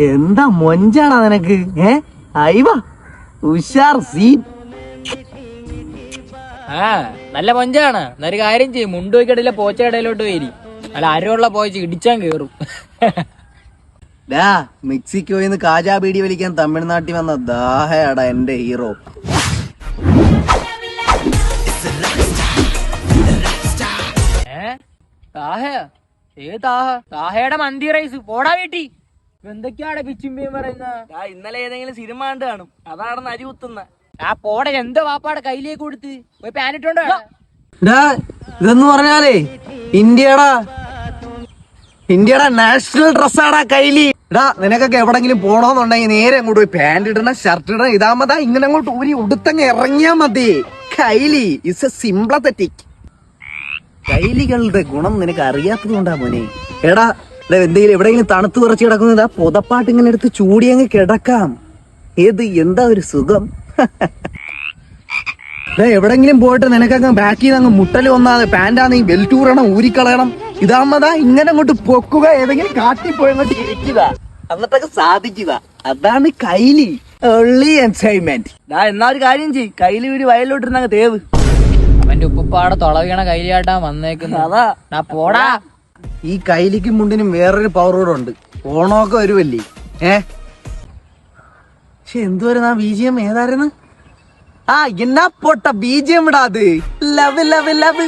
എന്താ മൊഞ്ചാണാ നിനക്ക്? അയവാ ഉഷാർ സീൻ. നല്ല മൊഞ്ചാണ്. എന്നൊരു കാര്യം ചെയ്യും, മുണ്ടുപോയിക്കടയിലെ പോച്ചക്കടയിലോട്ട് വരി. അല്ല അരവുള്ള പോയിച്ച് ഇടിച്ചാൻ കേറും. മെക്സിക്കോയിന്ന് കാജാ ബീഡി വലിക്കാൻ തമിഴ്നാട്ടിൽ വന്ന ദാഹയാടാ എന്റെ ഹീറോ. താഹയുടെ മന്തി റൈസ് പോടാ വീട്ടി. എന്തൊക്കെയാണ് പിച്ചുമ്പിയും പറയുന്നത്? ഇന്നലെ ഏതെങ്കിലും സിനിമ കണ്ട് കാണും, അതാണ് അരി കുത്തുന്ന. ആ പോടെ എന്തോ വാപ്പാടെ കയ്യിലേക്ക് കൊടുത്ത് പോയി പാനിട്ടുണ്ടോ? ഇതെന്ന് പറഞ്ഞാലേ ഇന്ത്യയുടെ നാഷണൽ ഡ്രസ്സാടാ കൈലി. നിനക്കൊക്കെ എവിടെങ്കിലും പോണോന്നുണ്ടെങ്കിൽ നേരെ അങ്ങോട്ട് പോയി പാന്റ് ഇടണം, ഷർട്ട് ഇടണം. ഇതാമതാ ഇങ്ങനെ അങ്ങോട്ട് ഊരി ഉടുത്തങ്ങ് ഇറങ്ങിയാ മതി. കൈലി ഇസ് എ സിംപ്ലത്തറ്റിക്. കൈലികളുടെ ഗുണം നിനക്ക് അറിയാത്തത് കൊണ്ടാ മോനെ. എന്തെങ്കിലും എവിടെയെങ്കിലും തണുത്ത് വിറച്ച് കിടക്കുന്നതാ പുതപ്പാട്ട് ഇങ്ങനെ എടുത്ത് ചൂടിയങ്ങ് കിടക്കാം. എന്താ ഒരു സുഖം. എവിടെങ്കിലും പോയിട്ട് നിനക്കങ്ങ് ബാക്കിൽ നിന്ന് അങ്ങ് മുട്ടല് വന്നാതെ പാന്റാണെങ്കിൽ ബെൽറ്റ് ഊരണം, ഊരിക്കളയണം. ഇതാമതാ ഇങ്ങനെ അങ്ങോട്ട് പൊക്കുക, ഏതെങ്കിലും കാട്ടിപ്പോയി അങ്ങോട്ട് ഇരിക്കുക, എന്നിട്ടൊക്കെ സാധിക്കുക. അതാണ് കൈലി. Only enjoyment. എന്നാ ഒരു കാര്യം ചെയ്യ്, കയ്യില് വീട് വയലിലോട്ടിരുന്നങ്ങ് തേവ്. അവന്റെ ഉപ്പുപ്പാടെ തൊളവീണ കൈലിയാട്ടാ വന്നേക്കുന്നത്. അതാ പോടാ. ഈ കൈലിക്കും മുണ്ടിനും വേറൊരു പവർ കൂടെ ഉണ്ട്. ഓണമൊക്കെ വരുമല്ലേ? പക്ഷെ എന്തുവരെ ബീജിയം ഏതായിരുന്നു? എന്നാ പൊട്ട ബീജിയം ഇടാത്. Love love love.